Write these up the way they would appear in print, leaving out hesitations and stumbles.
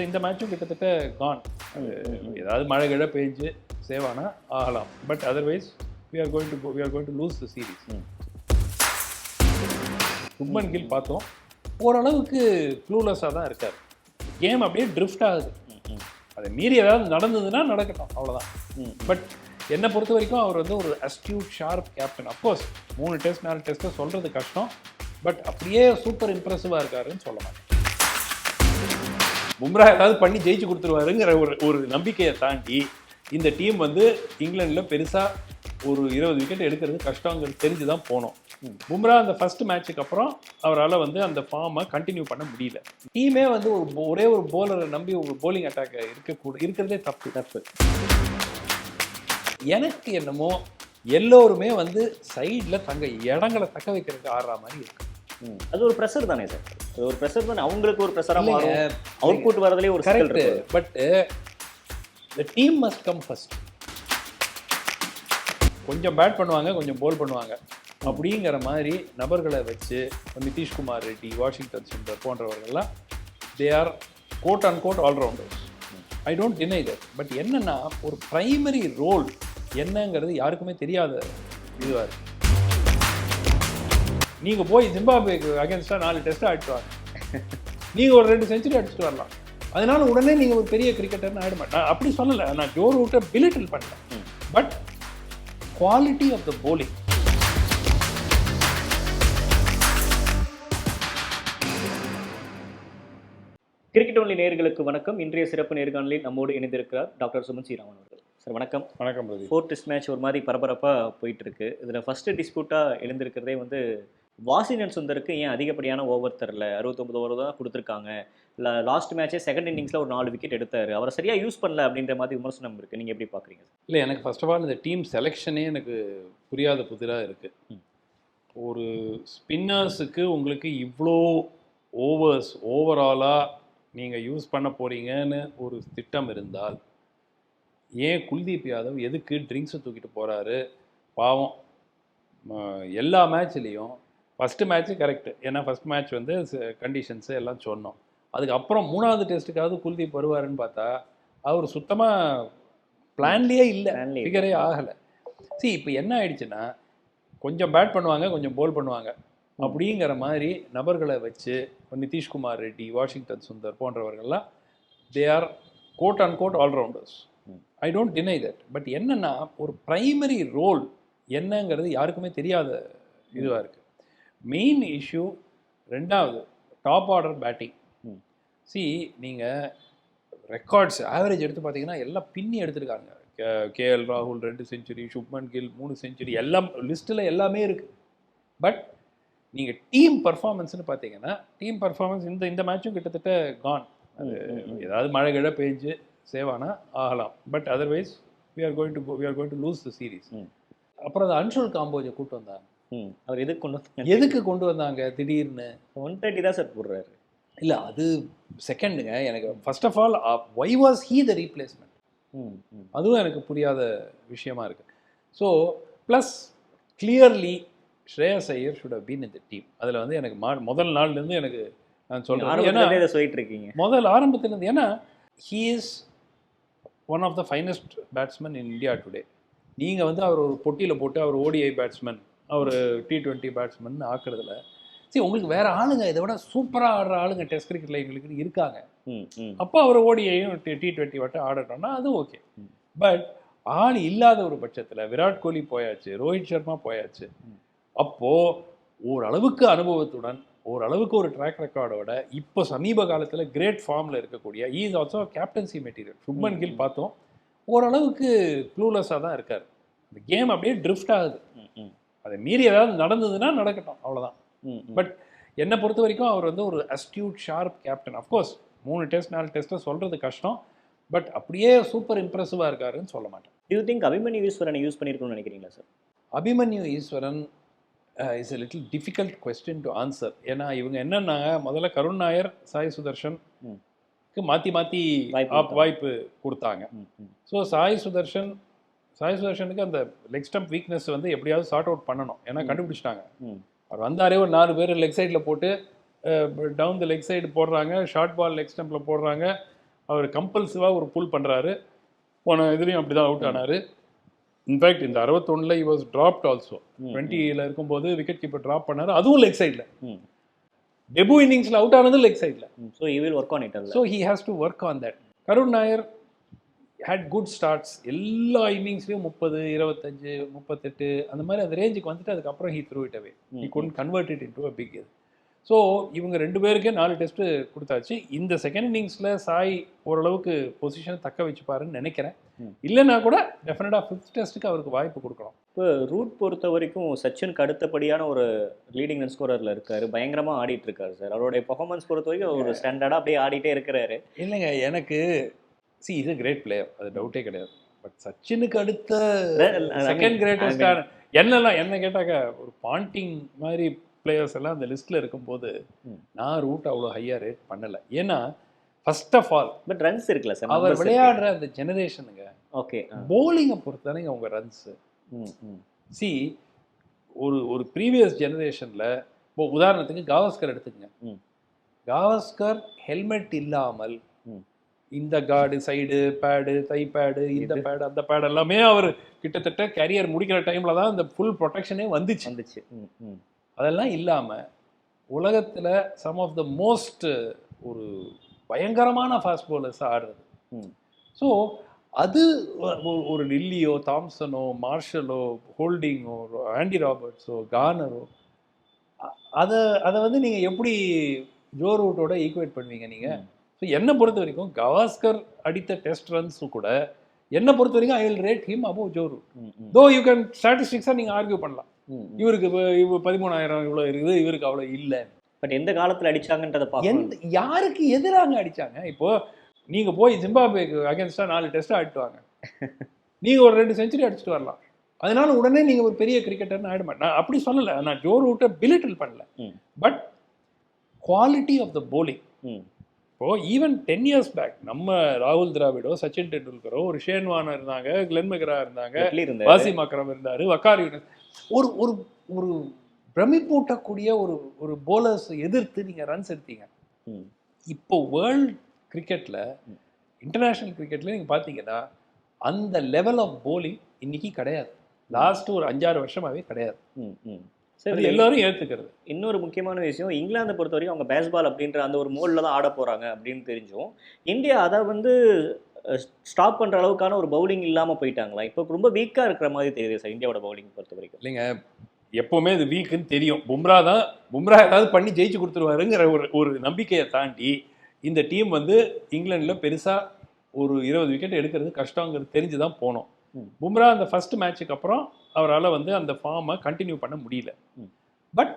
இந்த மேட்சும் கிட்டத்தட்ட கான். ஏதாவது மழை கிழ பெஞ்சு சேவானா ஆகலாம், but otherwise we are going to lose the series. Shubman Gill பார்த்தோம், ஓரளவுக்கு க்ளூலெஸ்ஸாக தான் இருக்கார். கேம் அப்படியே ட்ரிஃப்ட் ஆகுது. அதை மீறி ஏதாவது நடந்ததுன்னா நடக்கட்டும், அவ்வளோதான். பட் என்னை பொறுத்த வரைக்கும் அவர் வந்து ஒரு astute sharp captain. Of course 3 test 4 டெஸ்ட்டை சொல்கிறது கஷ்டம், பட் அப்படியே சூப்பர் இம்ப்ரெசிவாக இருக்காருன்னு சொல்ல மாட்டேன். பும்ரா ஏதாவது பண்ணி ஜெயிச்சு கொடுத்துருவாருங்கிற ஒரு நம்பிக்கையை தாண்டி இந்த டீம் வந்து இங்கிலாண்டில் பெருசாக ஒரு 20 விக்கெட் எடுக்கிறது கஷ்டங்கிறது தெரிஞ்சு தான் போனோம். பும்ரா அந்த ஃபர்ஸ்ட் மேட்சுக்கு அப்புறம் அவரால் வந்து அந்த ஃபார்மை கண்டினியூ பண்ண முடியல. டீமே வந்து ஒரே ஒரு போலரை நம்பி ஒரு போலிங் அட்டாக் இருக்கிறதே தப்பு. எனக்கு என்னமோ எல்லோருமே வந்து சைடில் இடங்களை தக்க வைக்கிறதுக்கு ஆடுற மாதிரி இருக்கு. அது ஒரு ப்ரெஷர் தானே சார், அது ஒரு ப்ரெஷர் தானே, அவங்களுக்கு ஒரு ப்ரெஷராக அவுட்புட் வரதுலேயே ஒரு correct. But the team must come first. கொஞ்சம் பேட் பண்ணுவாங்க, கொஞ்சம் போல் பண்ணுவாங்க அப்படிங்கிற மாதிரி நபர்களை வச்சு நிதிஷ்குமார் ரெட்டி, வாஷிங்டன் சுந்தர் போன்றவர்கள்லாம் they are good and good allrounders. I don't deny that. But என்னன்னா ஒரு ப்ரைமரி ரோல் என்னங்கிறது யாருக்குமே தெரியாத இதுவாக இருக்கு. நீங்கள் போய் ஜிம்பாப்வேக்கு அகேன்ஸ்டாக 4 டெஸ்ட்டாக அடிச்சுட்டு வாங்க, நீங்கள் ஒரு 2 செஞ்சுரி அடிச்சுட்டு வரலாம். அதனால உடனே நீங்கள் ஒரு பெரிய கிரிக்கெட்டர்னு ஆகிட மாட்டேன், அப்படி சொல்லலை. நான் ஜோ ரூட்டை பிலிட்டில் பண்ணேன். But quality of the bowling. Cricket only நேயர்களுக்கு வணக்கம். இன்றைய சிறப்பு நேர்காணலில் நம்மோடு இணைந்திருக்கிறார் டாக்டர் சுமன் ஸ்ரீராமன் அவர்கள். சார் வணக்கம். வணக்கம் பிரதீப். 4th டெஸ்ட் மேட்ச் ஒரு மாதிரி பரபரப்பாக போயிட்டு இருக்கு. இதில் ஃபர்ஸ்ட் டிஸ்பியூட்டாக எழுந்திருக்கிறதே வந்து வாஷிங்டன் சுந்தருக்கு ஏன் அதிகப்படியான ஓவர் தரல, 69 ஓவர் தான் கொடுத்துருக்காங்க. இல்லை லாஸ்ட் மேட்சே செகண்ட் இன்னிங்ஸில் ஒரு 4 விக்கெட் எடுத்தார், அவரை சரியாக யூஸ் பண்ணல அப்படின்ற மாதிரி விமர்சனம் இருக்குது. நீங்கள் எப்படி பார்க்குறீங்க? இல்லை, எனக்கு ஃபர்ஸ்ட் ஆஃப் ஆல் இந்த டீம் செலெக்ஷனே எனக்கு புரியாத புதிராக இருக்குது. ஒரு ஸ்பின்னர்ஸுக்கு உங்களுக்கு இவ்வளோ ஓவராலாக நீங்கள் யூஸ் பண்ண போகிறீங்கன்னு ஒரு திட்டம் இருந்தால் ஏன் குல்தீப் யாதவ் எதுக்கு ட்ரிங்க்ஸை தூக்கிட்டு போகிறாரு? பாவம், எல்லா மேட்ச்லேயும் ஃபஸ்ட்டு மேட்ச்சு கரெக்டு, ஏன்னா ஃபஸ்ட் மேட்ச் வந்து கண்டிஷன்ஸு எல்லாம் சொன்னோம். அதுக்கப்புறம் 3வது டெஸ்ட்டுக்காவது குல்தீப் வருவாருன்னு பார்த்தா அவர் சுத்தமாக பிளான்லேயே இல்லை, ஃபிகரே ஆகலை. சரி, இப்போ என்ன ஆயிடுச்சுன்னா கொஞ்சம் பேட் பண்ணுவாங்க, கொஞ்சம் போல் பண்ணுவாங்க அப்படிங்கிற மாதிரி நபர்களை வச்சு நிதிஷ்குமார் ரெட்டி, வாஷிங்டன் சுந்தர் போன்றவர்கள்லாம் they are good and good allrounders. I don't deny that. But என்னன்னா ஒரு ப்ரைமரி ரோல் என்னங்கிறது யாருக்குமே தெரியாத இதுவாக இருக்குது. மெயின் இஷ்யூ 2வது டாப் ஆர்டர் பேட்டிங். நீங்கள் ரெக்கார்ட்ஸ் ஆவரேஜ் எடுத்து பார்த்தீங்கன்னா எல்லாம் பின்னி எடுத்துருக்காங்க. கேஎல் ராகுல் 2 செஞ்சுரி, சுப்மன் கில் 3 செஞ்சுரி, எல்லாம் லிஸ்ட்டில் எல்லாமே இருக்குது. பட் நீங்கள் டீம் பர்ஃபார்மன்ஸ்னு பார்த்தீங்கன்னா டீம் பர்ஃபார்மன்ஸ் இந்த மேட்சும் கிட்டத்தட்ட கான். அது ஏதாவது மழை கிழ பெஞ்சு சேவானா ஆகலாம், but otherwise we are going to lose the series. அப்புறம் அது அன்ஷுல் காம்போஜை கூட்டு வந்தாங்க. அவர் எதுக்கு கொண்டு வந்தாங்க திடீர்னு? 130 தான் சார் போடுறாரு. இல்லை, அது செகண்டுங்க. எனக்கு first of all why was he the replacement? அதுவும் எனக்கு புரியாத விஷயமா இருக்குது. So plus clearly Shreyas Iyer should have been in the team. அதில் வந்து எனக்கு முதல் நாள்லேருந்து எனக்கு நான் சொல்கிறேன், ஏன்னா சொல்லிட்டு இருக்கீங்க முதல் ஆரம்பத்துலேருந்து, ஏன்னா he is one of the finest batsmen in India today. நீங்கள் வந்து அவர் ஒரு பொட்டியில் போட்டு அவர் ODI பேட்ஸ்மேன், அவர் T20 பேட்ஸ்மேன் ஆக்குறதுல சரி, உங்களுக்கு வேறு ஆளுங்க இதை விட சூப்பராக ஆடுற ஆளுங்க டெஸ்ட் கிரிக்கெட்டில் எங்களுக்கு இருக்காங்க. அப்போ அவர் ODIயும் T20 வட்டம் ஆடட்டோம்னா அது ஓகே. பட் ஆள் இல்லாத ஒரு பட்சத்தில் விராட் கோலி போயாச்சு, ரோஹித் சர்மா போயாச்சு. அப்போது ஓரளவுக்கு அனுபவத்துடன் ஓரளவுக்கு ஒரு ட்ராக் ரெக்கார்டோட இப்போ சமீப காலத்தில் கிரேட் ஃபார்மில் இருக்கக்கூடிய is also captaincy material. Shubman Gill பார்த்தோம், ஓரளவுக்கு க்ளூலெஸ்ஸாக தான் இருக்கார். இந்த கேம் அப்படியே ட்ரிஃப்ட் ஆகுது. அதை மீறி ஏதாவது நடந்ததுன்னா நடக்கட்டும், அவ்வளோதான். பட் என்னை பொறுத்த வரைக்கும் அவர் வந்து ஒரு astute sharp captain. Of course 3 test 4 டெஸ்ட்டை சொல்கிறது கஷ்டம், பட் அப்படியே சூப்பர் இம்ப்ரெசிவாக இருக்காருன்னு சொல்ல மாட்டேன். யூ திங்க் அபிமன்யு ஈஸ்வரனை யூஸ் பண்ணியிருக்கணும்னு நினைக்கிறீங்களா sir? Abhimanyu Eswaran is a little difficult question to answer. ஏன்னா இவங்க என்னன்னா முதல்ல கருண் நாயர், சாய் சுதர்ஷனுக்கு மாற்றி வாய்ப்பு கொடுத்தாங்க. ஸோ சாய் சுதர்ஷனுக்கு அந்த லெக் ஸ்டம்ப் வீக்னஸ் வந்து எப்படியாவது சார்ட் அவுட் பண்ணணும், ஏன்னா கண்டுபிடிச்சிட்டாங்க. அவர் வந்தாரே ஒரு 4 பேர் லெக் சைடில் போட்டு டவுன் த லெக் சைடு போடுறாங்க, ஷார்ட் பால் லெக் ஸ்டம்பில் போடுறாங்க. அவர் கம்பல்சிவாக ஒரு புல் பண்ணுறாரு. போன இதுலேயும் அப்படி தான் அவுட் ஆனார். இன்ஃபேக்ட் இந்த 61 he was dropped ஆல்சோ. 20ல் இருக்கும்போது விக்கெட் கீப்பர் ட்ராப் பண்ணார், அதுவும் லெக் சைடில். டெபு இன்னிங்ஸில் அவுட் ஆனது லெக் சைடில். So he will work on it. So he has to work on that. Karun Nair had good starts. எல்லா இன்னிங்ஸ்லையும் 30, 25, 38 அந்த மாதிரி அந்த ரேஞ்சுக்கு வந்துட்டு அதுக்கப்புறம் he threw it away. He couldn't convert it into a big இது. ஸோ இவங்க 2 பேருக்கே 4 டெஸ்ட்டு கொடுத்தாச்சு. இந்த செகண்ட் இன்னிங்ஸில் சாய் ஓரளவுக்கு பொசிஷனை தக்க வச்சுப்பாருன்னு நினைக்கிறேன். இல்லைன்னா கூட டெஃபினட்டாக 5th டெஸ்ட்டுக்கு அவருக்கு வாய்ப்பு கொடுக்கணும். இப்போ ரூட் பொறுத்த வரைக்கும் சச்சினுக்கு அடுத்தபடியான ஒரு லீடிங் ரன் ஸ்கோரரில் இருக்கார், பயங்கரமாக ஆடிட்டு இருக்காரு சார். அவருடைய பர்ஃபார்மன்ஸ் பொறுத்த வரைக்கும் ஒரு ஸ்டாண்டர்டாக அப்படியே ஆடிட்டே இருக்கிறாரு. இல்லைங்க, எனக்கு இது கிரேட் பிளேயர், அது டவுட்டே கிடையாது. பட் சச்சினுக்கு அடுத்த செகண்ட் கிரேட்டஸ்டான என்ன கேட்டாக்க ஒரு பாண்டிங் மாதிரி பிளேயர்ஸ் எல்லாம் அந்த லிஸ்ட்டில் இருக்கும்போது நான் ரூட் அவ்வளோ ஹையாக ரேட் பண்ணலை. ஏன்னா first of all but runs இருக்குல்ல சார், அவர் விளையாடுற அந்த ஜெனரேஷனுங்க. ஓகே, போலிங்கை பொறுத்து தானேங்க அவங்க ரன்ஸு. சி ஒரு ப்ரீவியஸ் ஜெனரேஷனில் இப்போ உதாரணத்துக்கு காவஸ்கர் எடுத்துக்கங்க. காவஸ்கர் ஹெல்மெட் இல்லாமல் இந்த guard, side pad, thigh pad, இந்த பேடு, அந்த பேடு எல்லாமே அவர் கிட்டத்தட்ட கேரியர் முடிக்கிற டைமில் தான் இந்த ஃபுல் ப்ரொடெக்ஷனே வந்துச்சு. அதெல்லாம் இல்லாமல் உலகத்தில் சம் ஆஃப் த மோஸ்ட் ஒரு பயங்கரமான ஃபாஸ்ட் பவுலர்ஸ் ஆடுறது. ஸோ அது ஒரு லில்லியோ, தாம்சனோ, மார்ஷலோ, ஹோல்டிங்கோ, ஆண்டி ராபர்ட்ஸோ, கார்னரோ, அதை வந்து நீங்கள் எப்படி ஜோ ரூட்டோட ஈக்குவேட் பண்ணுவீங்க நீங்கள்? ஸோ என்னை பொறுத்த வரைக்கும் கவாஸ்கர் அடித்த டெஸ்ட் ரன்ஸும் கூட என்னை பொறுத்த வரைக்கும் I will rate him above Joe Root. Though you can ஸ்டாட்டிஸ்டிக்ஸாக நீங்கள் ஆர்கியூ பண்ணலாம், இவருக்கு இப்போ 13,000 இவ்வளோ இருக்குது, இவருக்கு அவ்வளோ இல்லை. பட் எந்த காலத்தில் அடிச்சாங்கன்றதை பார்க்க யாருக்கு எதிராக அடித்தாங்க? இப்போது நீங்கள் போய் ஜிம்பாப்வேக்கு அகேன்ஸ்டாக 4 டெஸ்ட்டாக ஆடிட்டு வாங்க, நீங்கள் ஒரு 2 செஞ்சுரி அடிச்சுட்டு வரலாம். அதனால உடனே நீங்கள் ஒரு பெரிய கிரிக்கெட்டர்னு ஆயிட மாட்டேன். நான் அப்படி சொல்லலை, நான் ஜோ ரூட்டை பிலிட்டில் பண்ணல. But quality of the bowling இப்போது ஈவன் 10 years பேக் நம்ம ராகுல் திராவிடோ, சச்சின் டெண்டுல்கரோ, ஒரு ஷேன் வார்னர் இருந்தாங்க, கிளென் மெக்ரா இருந்தாங்க, வாசிம் அக்ரம் இருந்தார், வக்கார் யூனிஸ், ஒரு ஒரு ஒரு பிரமிப்பூட்டக்கூடிய ஒரு போலர்ஸ் எதிர்த்து நீங்கள் ரன்ஸ் எடுத்தீங்க. இப்போ வேர்ல்ட் கிரிக்கெட்டில், இன்டர்நேஷ்னல் கிரிக்கெட்டில் நீங்கள் பார்த்தீங்கன்னா அந்த லெவல் ஆஃப் போலிங் இன்னைக்கு கிடையாது. லாஸ்ட் ஒரு 5-6 வருஷமாகவே கிடையாது. சரி, எல்லாரும் ஏற்றுக்கிறது. இன்னொரு முக்கியமான விஷயம், இங்கிலாந்தை பொறுத்த வரைக்கும் அவங்க பேஸ்பால் அப்படின்ற அந்த ஒரு மோடில் தான் ஆட போகிறாங்க அப்படின்னு தெரிஞ்சும் இந்தியா அதை வந்து ஸ்டாப் பண்ணுற அளவுக்கான ஒரு பவுலிங் இல்லாமல் போயிட்டாங்களா? இப்போ ரொம்ப வீக்காக இருக்கிற மாதிரி தெரியுது சார் இந்தியாவோட பவுலிங் பொறுத்த வரைக்கும். இல்லைங்க, எப்போவுமே இது வீக்குன்னு தெரியும். பும்ரா ஏதாவது பண்ணி ஜெயிச்சு கொடுத்துருவாருங்கிற ஒரு நம்பிக்கையை தாண்டி இந்த டீம் வந்து இங்கிலாண்டில் பெருசாக ஒரு 20 விக்கெட் எடுக்கிறது கஷ்டங்கிறது தெரிஞ்சு தான் போனோம். பும்ரா அந்த ஃபர்ஸ்ட் மேட்சுக்கு அப்புறம் அவரால் வந்து அந்த ஃபார்மை கண்டினியூ பண்ண முடியல. பட்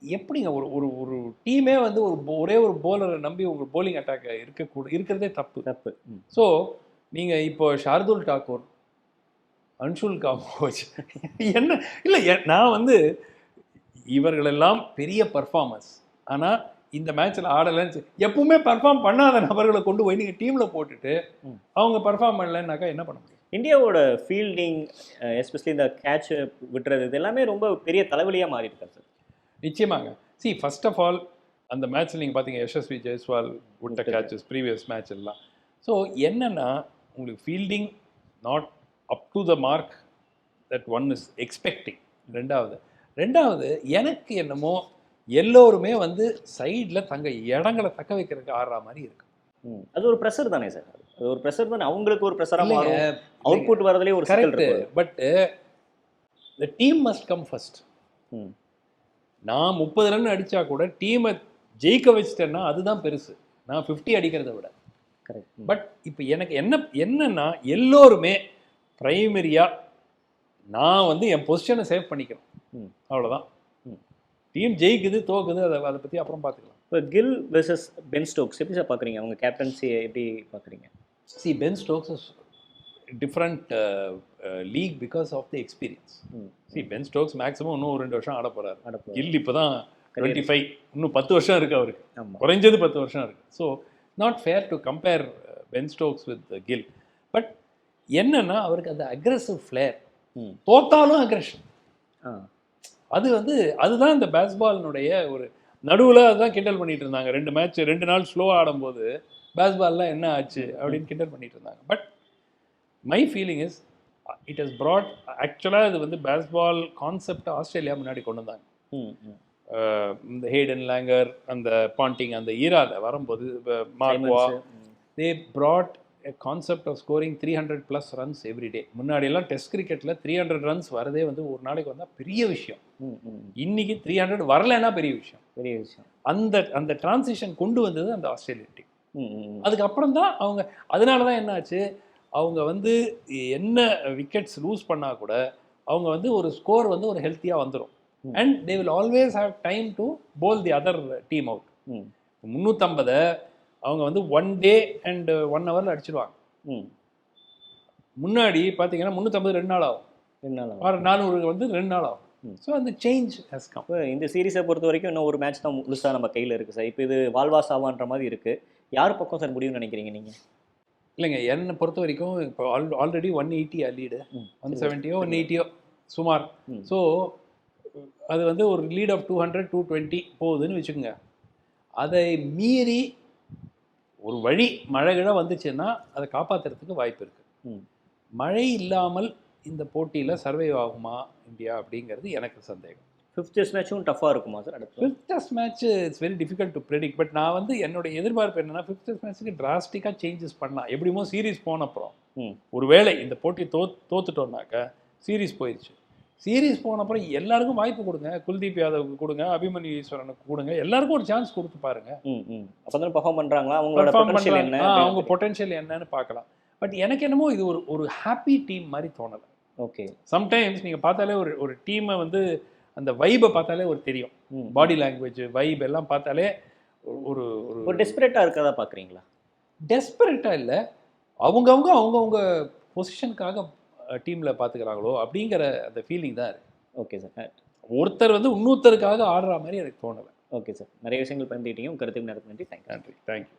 எப்படிங்க ஒரு ஒரு டீமே வந்து ஒரே ஒரு போலரை நம்பி ஒரு போலிங் அட்டாக் இருக்கிறதே தப்பு. ஸோ நீங்கள் இப்போ ஷார்துல் டாக்கூர், அன்ஷுல் காம்போஜ் என்ன இல்லை, நான் வந்து இவர்களெல்லாம் பெரிய பர்ஃபார்மன்ஸ், ஆனால் இந்த மேட்ச்சில் ஆடலைன்னு எப்பவுமே பர்ஃபார்ம் பண்ணாத நபர்களை கொண்டு போய் நீங்கள் டீமில் போட்டுட்டு அவங்க பர்ஃபார்ம் பண்ணலைன்னாக்கா என்ன பண்ண முடியும்? இந்தியாவோட ஃபீல்டிங், எஸ்பெஷலி இந்த கேட்ச் விட்டுறது, இது எல்லாமே ரொம்ப பெரிய தலைவலியாக மாறி இருக்காரு சார். நிச்சயமாங்க. ஃபர்ஸ்ட் ஆஃப் ஆல் அந்த மேட்ச்சில் நீங்கள் பார்த்தீங்க யசஸ்வி ஜெய்ஸ்வால் விட்ட கேட்சஸ் ப்ரீவியஸ் மேட்ச் எல்லாம். ஸோ என்னென்னா உங்களுக்கு fielding not up to the mark that one is expecting. ரெண்டாவது எனக்கு என்னமோ எல்லோருமே வந்து சைடில் தங்க இடங்களை தக்க வைக்கிறதுக்கு ஆடுற மாதிரி இருக்கு. அது ஒரு ப்ரெஷர் தானே சார், அது ஒரு ப்ரெஷர் தானே, அவங்களுக்கு ஒரு ப்ரெஷராக மாறும், அவுட்புட் வரதுலேயே ஒரு correct. But the team must come first. நான் 30 ரன் அடித்தா கூட டீமை ஜெயிக்க வச்சுட்டேன்னா அதுதான் பெருசு, நான் 50 அடிக்கிறத விட. கரெக்ட். பட் இப்போ எனக்கு என்னன்னா எல்லோருமே ப்ரைமரியாக நான் வந்து என் பொசிஷனை சேவ் பண்ணிக்கிறேன், அவ்வளோதான். டீம் ஜெயிக்குது தோக்குது அதை பற்றி அப்புறம் பார்த்துக்கலாம். இப்போ கில் வெர்சஸ் பென் ஸ்டோக்ஸ் எப்படி சார் பார்க்குறீங்க? அவங்க கேப்டன்சியை எப்படி பார்க்குறீங்க? Ben Stokes is different league because of the experience. Ben Stokes maximum இன்னும் 2 வருஷம் ஆட போகிறார். கில் இப்போ தான் 25, இன்னும் 10 வருஷம் இருக்குது அவருக்கு, குறைஞ்சது 10 வருஷம் இருக்குது. So not fair to compare Ben Stokes with Gill. பட் என்னன்னா அவருக்கு அந்த அக்ரெசிவ் ஃப்ளேர், தோத்தாலும் அக்ரெஷன், அது வந்து அதுதான் இந்த பேஸ்பாலினுடைய ஒரு நடுவில் அதுதான் கிண்டல் பண்ணிட்டு இருந்தாங்க. 2 நாள் ஸ்லோவாக ஆடும்போது பேஸ்பால்லாம் என்ன ஆச்சு அப்படின்னு கிண்டல் பண்ணிட்டு இருந்தாங்க. But my feeling is it has broad, ஆக்சுவலாக இது வந்து பேஸ்பால் கான்செப்ட் ஆஸ்திரேலியா முன்னாடி கொண்டு வந்தாங்க. இந்த ஹேடன் லேங்கர் அந்த பாண்டிங் அந்த ஈரால வரும்போது மார்க்வா they brought a concept of scoring 300+ runs every day. முன்னாடியெல்லாம் டெஸ்ட் கிரிக்கெட்டில் 300 ரன்ஸ் வரதே வந்து ஒரு நாளைக்கு வந்தால் பெரிய விஷயம். இன்னைக்கு 300 வரலைன்னா பெரிய விஷயம். அந்த அந்த டிரான்சிஷன் கொண்டு வந்தது அந்த ஆஸ்திரேலியன் டீம். அதுக்கப்புறம் தான் அவங்க, அதனால தான் என்ன ஆச்சு, அவங்க வந்து என்ன விக்கெட்ஸ் லூஸ் பண்ணால் கூட அவங்க வந்து ஒரு ஸ்கோர் வந்து ஒரு ஹெல்த்தியாக வந்துடும். And they will always have time to bowl the other team out. 350 அவங்க வந்து 1 day and 1 hour அடிச்சிடுவாங்க. முன்னாடி பார்த்தீங்கன்னா 350 2 நாள் ஆகும், 400 வந்து 2 நாள் ஆகும். ஸோ அந்த சேஞ்ச் ஹஸ் கம். இந்த சீரீஸை பொறுத்த வரைக்கும் இன்னும் ஒரு மேட்ச் தான் முழுசாக நம்ம கையில் இருக்குது சார். இப்போ இது வாழ்வா சாவான்ற மாதிரி இருக்குது. யார் பக்கம் சார் முடியும்னு நினைக்கிறீங்க நீங்கள்? இல்லைங்க, என்னை பொறுத்த வரைக்கும் இப்போ ஆல்ரெடி 180 லீடு, 170 180 சுமார். ஸோ அது வந்து ஒரு லீட் ஆஃப் 200 220 போகுதுன்னு வச்சுக்கோங்க. அதை மீறி ஒரு வழி மழை கிழ வந்துச்சுன்னா அதை காப்பாற்றுறதுக்கு வாய்ப்பு இருக்குது. மழை இல்லாமல் இந்த போட்டியில் சர்வைவ் ஆகுமா இந்தியா அப்படிங்கிறது எனக்கு சந்தேகம். 5th டெஸ்ட் மேட்சும் டஃப்பாக இருக்குமா சார்? அடுத்து 5th test match it's very difficult to predict. But நான் வந்து என்னோட எதிர்பார்ப்பு என்னன்னா 5th டெஸ்ட் மேட்ச்சுக்கு டிராஸ்டிக்காக சேஞ்சஸ் பண்ணலாம். எப்படிமோ சீரீஸ் போன அப்புறம் ஒருவேளை இந்த போட்டி தோத்துட்டோம்னாக்கா சீரீஸ் போயிடுச்சு. சீரீஸ் போன அப்புறம் எல்லாருக்கும் வாய்ப்பு கொடுங்க. குல்தீப் யாதவுக்கு கொடுங்க, அபிமன்யு ஈஸ்வரனுக்கு கொடுங்க, எல்லாருக்கும் ஒரு சான்ஸ் கொடுத்து பாருங்க. அப்பதான் பெர்ஃபார்ம் பண்றாங்களா, அவங்களோட பொட்டன்ஷியல் என்ன, அவங்க பொட்டன்ஷியல் என்னன்னு பார்க்கலாம். பட் எனக்கு என்னமோ இது ஒரு ஹாப்பி டீம் மாதிரி தோணலை. ஓகே, சம்டைம்ஸ் நீங்கள் பார்த்தாலே ஒரு டீமை வந்து அந்த வைபை பார்த்தாலே ஒரு தெரியும். பாடி லாங்குவேஜ் வைப் எல்லாம் பார்த்தாலே ஒரு ஒரு டெஸ்பரேட்டாக இருக்கிறதா பார்க்குறீங்களா? டெஸ்பரேட்டாக இல்லை, அவங்கவுங்க பொசிஷனுக்காக டீமில் பார்த்துக்கிறாங்களோ அப்படிங்கிற அந்த ஃபீலிங் தான் இருக்குது. ஓகே சார், ஒருத்தர் வந்து இன்னொருத்தருக்காக ஆடுற மாதிரி எனக்கு தோணலை. ஓகே சார், நிறைய விஷயங்கள் பகிர்ந்துக்கிட்டீங்க. உங்கள் கருத்துக்கு நேரத்துக்கு நன்றி. நன்றி, தேங்க்யூ.